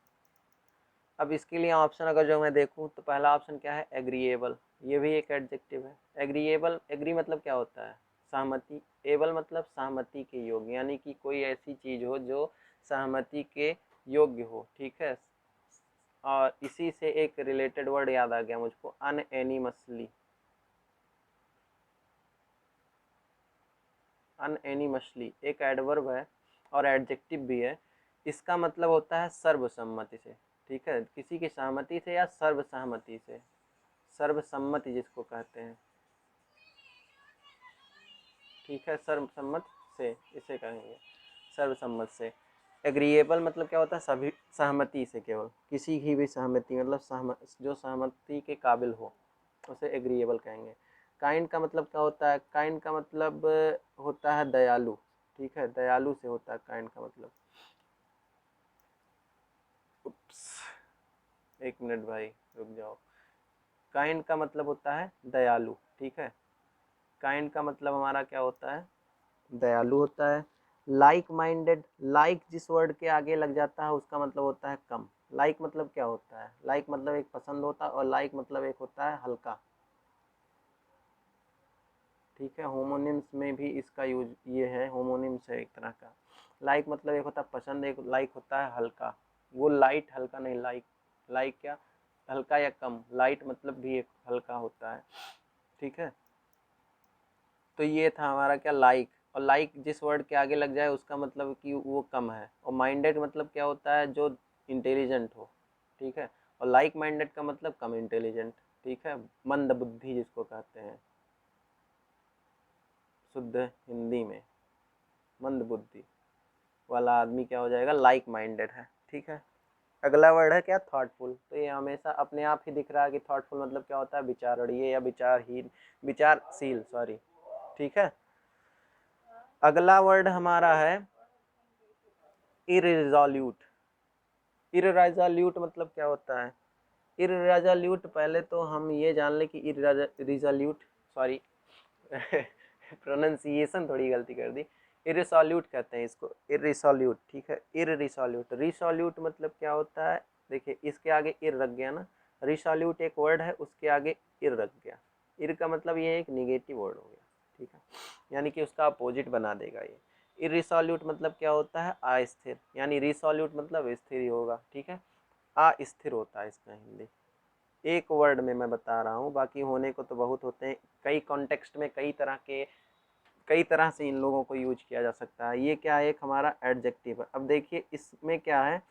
अब इसके लिए ऑप्शन अगर जो मैं देखूं तो पहला ऑप्शन क्या है? एग्रीएबल। ये भी एक एडजेक्टिव है। एग्रीएबल, एग्री मतलब क्या होता है? सहमति। एबल मतलब सहमति के योग्य, यानी कि कोई ऐसी चीज़ हो जो सहमति के योग्य हो। ठीक है, और इसी से एक रिलेटेड वर्ड याद आ गया मुझको, अनएनिमसली। अनएनिमसली एक एडवर्ब है और एडजेक्टिव भी है। इसका मतलब होता है सर्वसम्मति से। ठीक है, किसी की सहमति से या सर्वसहमति से, सर्वसम्मति जिसको कहते हैं। ठीक है, सर्वसम्मत से इसे कहेंगे, सर्वसम्मत से। एग्रीएबल मतलब क्या होता है? सभी सहमति से, केवल किसी की भी सहमति, मतलब जो सहमति के काबिल हो उसे एग्रीएबल कहेंगे। काइंड का मतलब क्या होता है? काइंड का मतलब होता है दयालु। ठीक है, दयालु से होता है काइंड का मतलब। उप्स, एक मिनट भाई, रुक जाओ। काइंड का मतलब होता है दयालु। ठीक है, काइंड का मतलब हमारा क्या होता है? दयालु होता है। लाइक माइंडेड, लाइक जिस वर्ड के आगे लग जाता है उसका मतलब होता है कम। लाइक मतलब क्या होता है? लाइक मतलब एक पसंद होता है, और लाइक मतलब एक होता है हल्का। ठीक है, होमोनिम्स में भी इसका यूज ये है, होमोनिम्स है एक तरह का। लाइक मतलब एक होता है पसंद, एक लाइक होता है हल्का। वो लाइट हल्का नहीं, लाइक, लाइक क्या? हल्का या कम। लाइट मतलब भी एक हल्का होता है। ठीक है, तो ये था हमारा क्या? लाइक। और लाइक जिस वर्ड के आगे लग जाए उसका मतलब कि वो कम है। और माइंडेड मतलब क्या होता है? जो इंटेलिजेंट हो। ठीक है, और लाइक माइंडेड का मतलब कम इंटेलिजेंट। ठीक है, मंद बुद्धि जिसको कहते हैं शुद्ध हिंदी में, मंद बुद्धि वाला आदमी क्या हो जाएगा? लाइक माइंडेड है। ठीक है, अगला वर्ड है क्या? थॉटफुल। तो ये हमेशा अपने आप ही दिख रहा है कि थॉटफुल मतलब क्या होता है? विचारणीय या विचारहीन, विचारशील, सॉरी। ठीक है, अगला वर्ड हमारा है इररिजोल्यूट। इररिजोल्यूट मतलब क्या होता है? इररिजोल्यूट, पहले तो हम ये जान लें कि इररिजोल्यूट, सॉरी प्रोनाउंसिएशन थोड़ी गलती कर दी। इररिसोल्यूट कहते हैं इसको, इररिसोल्यूट। ठीक है, इररिसोल्यूट। रिसोल्यूट मतलब क्या होता है? देखिए इसके आगे इर रख गया ना, रिसोल्यूट एक वर्ड है उसके आगे इर रख गया। इर का मतलब ये एक निगेटिव वर्ड हो गया। ठीक है, यानी कि उसका अपोजिट बना देगा ये। इररिसोल्यूट मतलब क्या होता है? अस्थिर, यानी रिसोल्यूट मतलब स्थिर ही होगा। ठीक है, अस्थिर होता है इसका हिंदी। एक वर्ड में मैं बता रहा हूँ, बाकी होने को तो बहुत होते हैं। कई कॉन्टेक्स्ट में कई तरह से इन लोगों को यूज किया जा सकता है। ये क्या है? एक हमारा एडजेक्टिव है। अब देखिए इसमें क्या है?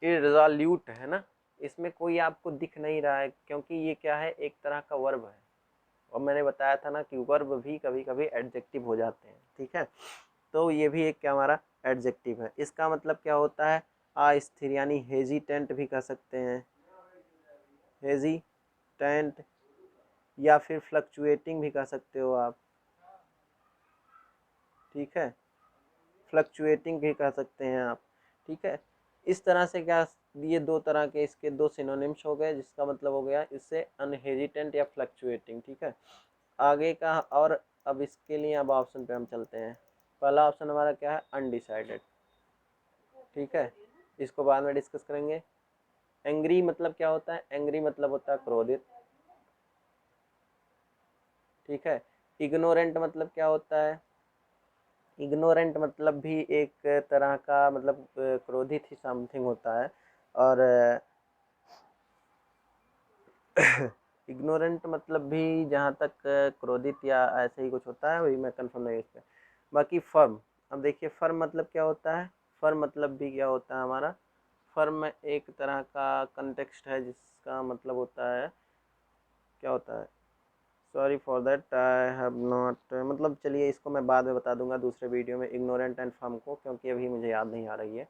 इररिजोल्यूट है ना, इसमें कोई आपको दिख नहीं रहा है क्योंकि ये क्या है? एक तरह का वर्ब है। और मैंने बताया था ना कि वर्ब भी कभी कभी एडजेक्टिव हो जाते हैं। ठीक है, तो ये भी एक क्या हमारा एडजेक्टिव है। इसका मतलब क्या होता है? अस्थिर, यानी हेजिटेंट भी कह सकते हैं, हेजिटेंट, या फिर फ्लक्चुएटिंग भी कह सकते हो आप। ठीक है, फ्लक्चुएटिंग भी कह सकते हैं आप। ठीक है, इस तरह से क्या, ये दो तरह के इसके दो सिनोनिम्स हो गए, जिसका मतलब हो गया इससे अनहेजिटेंट या फ्लक्चुएटिंग। ठीक है, आगे का, और अब इसके लिए अब ऑप्शन पे हम चलते हैं। पहला ऑप्शन हमारा क्या है? अनडिसाइडेड। ठीक है, इसको बाद में डिस्कस करेंगे। एंग्री मतलब क्या होता है? एंग्री मतलब होता है क्रोधित। ठीक है, इग्नोरेंट मतलब क्या होता है? इग्नोरेंट मतलब भी एक तरह का मतलब क्रोधित ही समथिंग होता है। और इग्नोरेंट मतलब भी जहाँ तक क्रोधित या ऐसे ही कुछ होता है, वही मैं कंफर्म नहीं इस पर। बाकी फर्म, अब देखिए फर्म मतलब क्या होता है, फर्म मतलब भी क्या होता है हमारा, फर्म एक तरह का कंटेक्स्ट है जिसका मतलब होता है, क्या होता है, sorry for that I have not, मतलब चलिए इसको मैं बाद में बता दूंगा दूसरे वीडियो में, इग्नोरेंट एंड फर्म को, क्योंकि अभी मुझे याद नहीं आ रही है।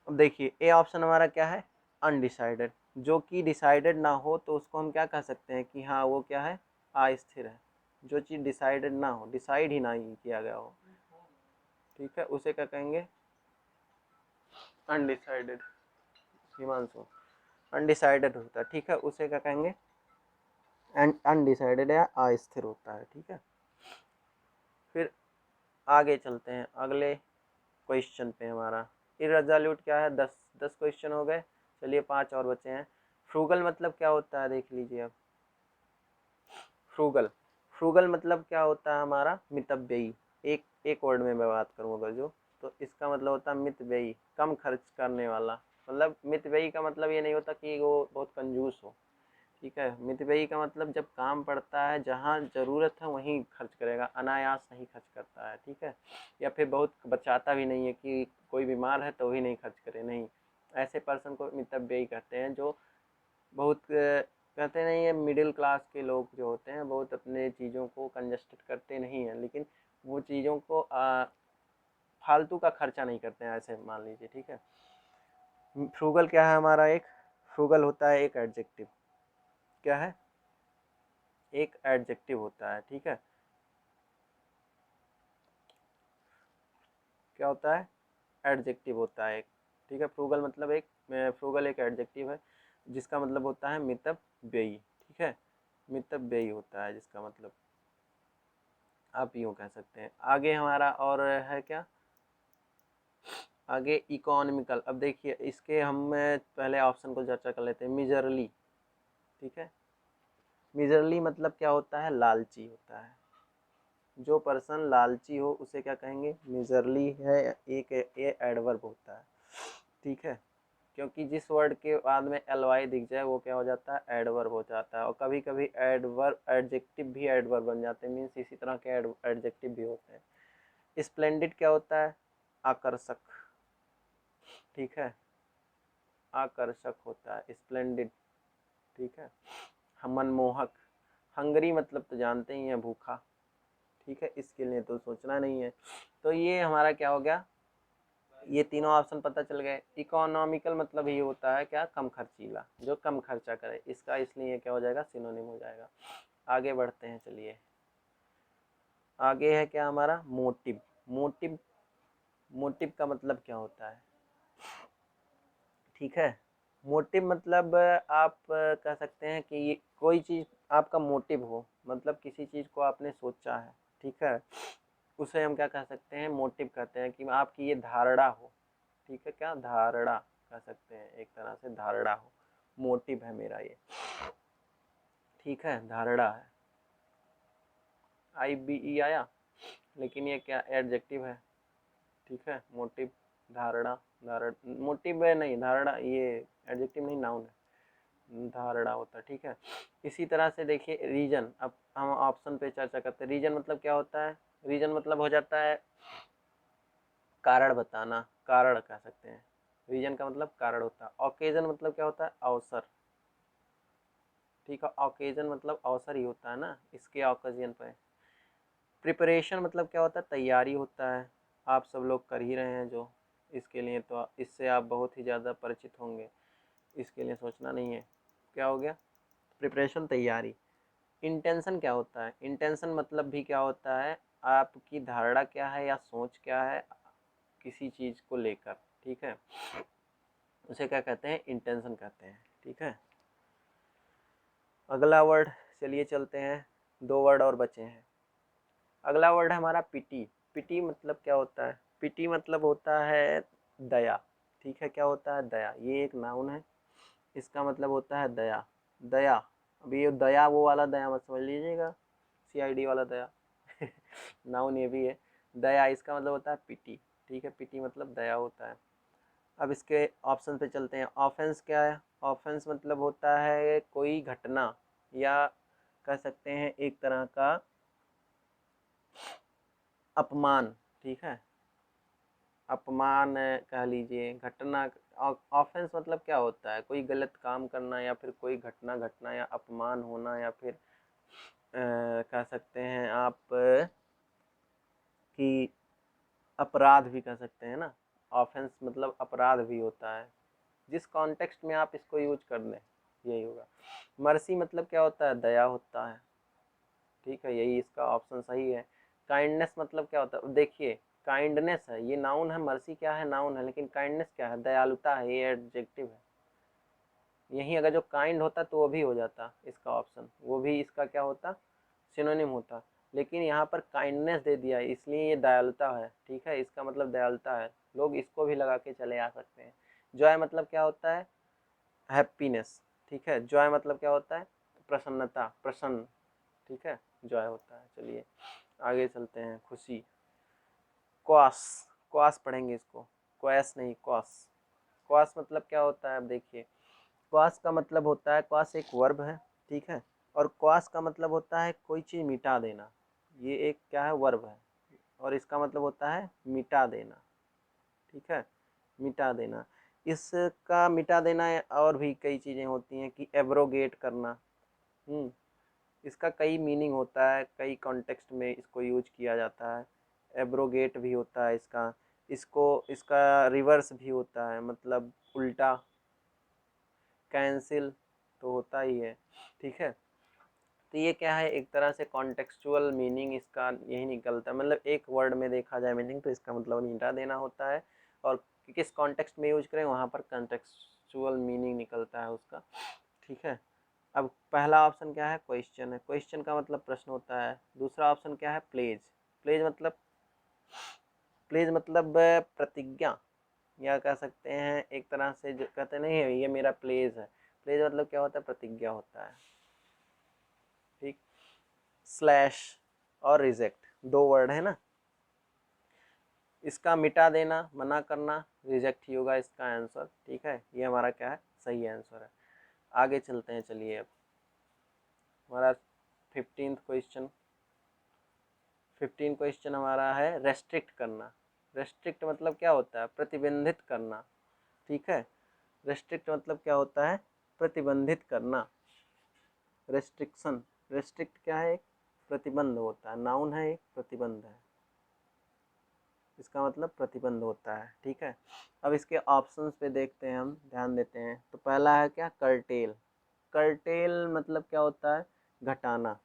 अब देखिए ए ऑप्शन हमारा क्या है, अनडिसाइडेड। जो कि डिसाइडेड ना हो तो उसको हम क्या कह सकते हैं कि हाँ वो क्या है, अस्थिर है। जो चीज़ डिसाइडेड ना हो, डिसाइड ही ना ही किया गया हो, ठीक है, उसे क्या कहेंगे, अनडिसाइडेड। हिमांशु, अनडिसाइडेड होता है, ठीक है, उसे क्या कहेंगे, अनडिसाइडेड या अस्थिर होता है, ठीक है। फिर आगे चलते हैं अगले क्वेश्चन पे हमारा। इररेजोल्यूट क्या है, 10 क्वेश्चन हो गए, चलिए 5 और बचे हैं। फ्रूगल मतलब क्या होता है, देख लीजिए अब। फ्रूगल, फ्रूगल मतलब क्या होता है हमारा, मितव्ययी। एक वर्ड में मैं बात करूँ अगर जो, तो इसका मतलब होता है मितव्ययी, कम खर्च करने वाला। मतलब मितव्ययी का मतलब ये नहीं होता कि वो बहुत कंजूस हो, ठीक है। मितव्ययी का मतलब जब काम पड़ता है, जहाँ ज़रूरत है वहीं खर्च करेगा, अनायास नहीं खर्च करता है, ठीक है। या फिर बहुत बचाता भी नहीं है कि कोई बीमार है तो ही नहीं खर्च करे, नहीं, ऐसे पर्सन को मितव्ययी कहते हैं। जो बहुत कहते नहीं है, मिडिल क्लास के लोग जो होते हैं बहुत अपने चीज़ों को कंजस्टेड करते नहीं हैं, लेकिन वो चीज़ों को फालतू का खर्चा नहीं करते हैं, ऐसे मान लीजिए, ठीक है। फ्रूगल क्या है हमारा, एक फ्रूगल होता है एक एडजेक्टिव, क्या है, एक एडजेक्टिव होता है, ठीक है। क्या होता है, एडजेक्टिव होता है एक, ठीक है। फ्रूगल मतलब एक, फ्रूगल एक एडजेक्टिव है जिसका मतलब होता है मितव्ययी, ठीक है, मितव्ययी होता है जिसका मतलब, आप यूँ कह सकते हैं। आगे हमारा और है क्या, आगे इकोनॉमिकल। अब देखिए इसके हम पहले ऑप्शन को चर्चा कर लेते हैं, मिजरली, ठीक है। मिजरली मतलब क्या होता है, लालची होता है। जो पर्सन लालची हो उसे क्या कहेंगे, मिजरली है, एक ये एडवर्ब होता है, ठीक है। क्योंकि जिस वर्ड के बाद में एल वाई दिख जाए वो क्या हो जाता है, एडवर्ब हो जाता है। और कभी कभी एडवर्ब एडजेक्टिव भी एडवर्ब बन जाते हैं, मीन्स इसी तरह के एडजेक्टिव भी होते हैं। स्प्लेंडिड क्या होता है, आकर्षक, ठीक है, आकर्षक होता है स्प्लेंडिड, ठीक है। मनमोहक, हंगरी मतलब तो जानते ही हैं, भूखा, ठीक है, इसके लिए तो सोचना नहीं है। तो ये हमारा क्या हो गया, ये तीनों ऑप्शन पता चल गए। इकोनॉमिकल मतलब ये होता है क्या, कम खर्चीला, जो कम खर्चा करे, इसका इसलिए क्या हो जाएगा, सिनोनिम हो जाएगा। आगे बढ़ते हैं, चलिए आगे है क्या हमारा, मोटिव। मोटिव, मोटिव का मतलब क्या होता है, ठीक है। मोटिव मतलब आप कह सकते हैं कि ये कोई चीज़ आपका मोटिव हो, मतलब किसी चीज़ को आपने सोचा है, ठीक है, उसे हम क्या कह सकते हैं, मोटिव कहते हैं। कि आपकी ये धारणा हो, ठीक है, क्या धारणा कह सकते हैं, एक तरह से धारणा हो, मोटिव है मेरा ये, ठीक है, धारणा है, IBE आया, लेकिन ये क्या एडजेक्टिव है, ठीक है। मोटिव, धारणा, धारण, मोटिव है नहीं, धारणा ये एडजेक्टिव नहीं, नाउन है, धारणा होता है, ठीक है। इसी तरह से देखिए रीजन, अब हम ऑप्शन पे चर्चा करते हैं। रीजन मतलब क्या होता है, रीजन मतलब हो जाता है कारण बताना, कारण कह सकते हैं, रीजन का मतलब कारण होता है। ओकेजन मतलब क्या होता है, अवसर, ठीक है, ओकेजन मतलब अवसर ही होता है ना, इसके ओकेजन पे। प्रिपरेशन मतलब क्या होता है, तैयारी होता है, आप सब लोग कर ही रहे हैं जो, इसके लिए तो इससे आप बहुत ही ज़्यादा परिचित होंगे, इसके लिए सोचना नहीं है। क्या हो गया, प्रिपरेशन तैयारी। इंटेंशन क्या होता है, इंटेंशन मतलब भी क्या होता है, आपकी धारणा क्या है या सोच क्या है किसी चीज़ को लेकर, ठीक है, उसे क्या कहते हैं, इंटेंशन कहते हैं, ठीक है। अगला वर्ड, चलिए चलते हैं, 2 वर्ड और बचे हैं। अगला वर्ड है हमारा पिटी। पिटी मतलब क्या होता है, पिटी मतलब होता है दया, ठीक है, क्या होता है, दया, ये एक नाउन है, इसका मतलब होता है दया, दया। अभी ये दया वो वाला दया मत समझ लीजिएगा, CID वाला दया नाउन ये भी है, दया, इसका मतलब होता है पिटी, ठीक है, पिटी मतलब दया होता है। अब इसके ऑप्शन पे चलते हैं। ऑफेंस क्या है? ऑफेंस मतलब होता है कोई घटना, या कह सकते हैं एक तरह का अपमान, ठीक है, अपमान कह लीजिए, घटना। ऑफेंस मतलब क्या होता है? कोई गलत काम करना, या फिर कोई घटना घटना, या अपमान होना, या फिर कह सकते हैं आप कि अपराध भी कह सकते हैं ना। ऑफेंस मतलब अपराध भी होता है, जिस कॉन्टेक्स्ट में आप इसको यूज कर लें यही होगा। मर्सी मतलब क्या होता है? दया होता है, ठीक है, यही इसका ऑप्शन सही है। काइंडनेस मतलब क्या होता है? देखिए, काइंडनेस है, ये नाउन है, मर्सी क्या है? नाउन है, लेकिन काइंडनेस क्या है? दयालुता है, ये एडजेक्टिव है। यहीं अगर जो काइंड होता तो वो भी हो जाता इसका ऑप्शन, वो भी इसका क्या होता? सिनोनिम होता। लेकिन यहाँ पर काइंडनेस दे दिया इसलिए ये दयालुता है, ठीक है, इसका मतलब दयालुता है। लोग इसको भी लगा के चले आ सकते हैं। जॉय मतलब क्या होता है? हैप्पीनेस, ठीक है, जॉय मतलब क्या होता है? प्रसन्नता, प्रसन्न, ठीक है, जॉय होता है। चलिए आगे चलते हैं। खुशी, क्वास, क्वास पढ़ेंगे इसको, क्वास नहीं, क्वास। क्वास मतलब क्या होता है? अब देखिए, क्वास का मतलब होता है, क्वास एक वर्ब है, ठीक है, और क्वास का मतलब होता है कोई चीज़ मिटा देना। ये एक क्या है? वर्ब है, और इसका मतलब होता है मिटा देना, ठीक है, मिटा देना। इसका मिटा देना और भी कई चीज़ें होती हैं कि एब्रोगेट करना। इसका कई मीनिंग होता है, कई कॉन्टेक्स्ट में इसको यूज किया जाता है। एब्रोगेट भी होता है इसका, इसका रिवर्स भी होता है, मतलब उल्टा। कैंसिल तो होता ही है, ठीक है। तो ये क्या है? एक तरह से कॉन्टेक्चुअल मीनिंग इसका यही निकलता है, मतलब एक वर्ड में देखा जाए मीनिंग तो इसका मतलब मिटा देना होता है, और किस कॉन्टेक्स्ट में यूज करें वहाँ पर कॉन्टेक्चुअल मीनिंग निकलता है उसका, ठीक है। अब पहला ऑप्शन क्या है? क्वेश्चन है, क्वेश्चन का मतलब प्रश्न होता है। दूसरा ऑप्शन क्या है? प्लेज, प्लेज मतलब प्रतिज्ञा, या कह सकते हैं एक तरह से जो कहते नहीं है ये मेरा प्लेज है। प्लेज मतलब क्या होता है? प्रतिज्ञा होता है, ठीक। स्लैश और रिजेक्ट दो वर्ड है ना, इसका मिटा देना, मना करना, रिजेक्ट ही होगा इसका आंसर, ठीक है, ये हमारा क्या है? सही आंसर है। आगे चलते हैं। चलिए अब हमारा 15th क्वेश्चन, 15 क्वेश्चन हमारा है रेस्ट्रिक्ट करना। रेस्ट्रिक्ट मतलब क्या होता है? प्रतिबंधित करना, ठीक है। रेस्ट्रिक्ट मतलब क्या होता है? प्रतिबंधित करना। रेस्ट्रिक्शन, रेस्ट्रिक्ट क्या है? एक प्रतिबंध होता है, नाउन है, एक प्रतिबंध है, इसका मतलब प्रतिबंध होता है, ठीक है। अब इसके ऑप्शंस पे देखते हैं, हम ध्यान देते हैं। तो पहला है क्या? कर्टेल। कर्टेल मतलब क्या होता है? घटाना,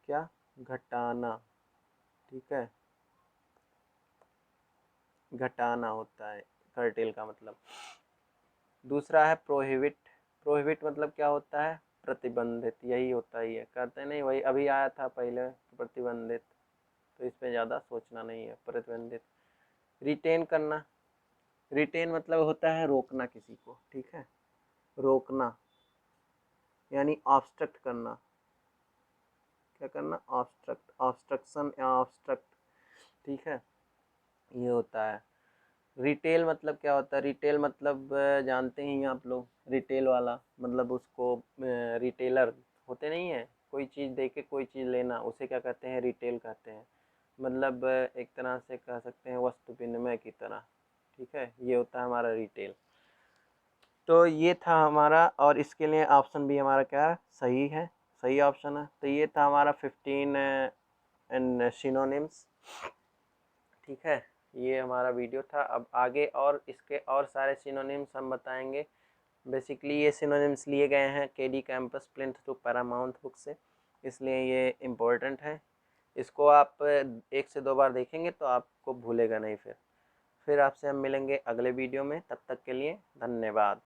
क्या? घटाना, ठीक है, घटाना होता है कर्टेल का मतलब। दूसरा है प्रोहिबिट। प्रोहिबिट मतलब क्या होता है? प्रतिबंधित, यही होता ही है, कहते नहीं वही अभी आया था पहले, प्रतिबंधित, तो इस पे ज़्यादा सोचना नहीं है, प्रतिबंधित। रिटेन करना, रिटेन मतलब होता है रोकना किसी को, ठीक है, रोकना, यानी ऑब्स्ट्रक्ट करना। क्या करना? ऑब्स्ट्रक्ट, ऑब्स्ट्रक्शन या ऑब्स्ट्रक्ट, ठीक है, ये होता है। रिटेल मतलब क्या होता है? रिटेल मतलब जानते ही हैं आप लोग, रिटेल वाला मतलब उसको रिटेलर होते नहीं है, कोई चीज़ दे के कोई चीज़ लेना, उसे क्या कहते हैं? रिटेल कहते हैं। मतलब एक तरह से कह सकते हैं वस्तु विनिमय की तरह, ठीक है, ये होता है हमारा रिटेल। तो ये था हमारा, और इसके लिए ऑप्शन भी हमारा क्या है? सही है, सही ऑप्शन है। तो ये था हमारा 15 एंड सिनोनिम्स, ठीक है, ये हमारा वीडियो था। अब आगे और इसके और सारे सिनोनिम्स हम बताएंगे। बेसिकली ये सिनोनिम्स लिए गए हैं KD campus plinth to paramount book से, इसलिए ये इम्पोर्टेंट है। इसको आप 1 से 2 बार देखेंगे तो आपको भूलेगा नहीं। फिर आपसे हम मिलेंगे अगले वीडियो में, तब तक के लिए धन्यवाद।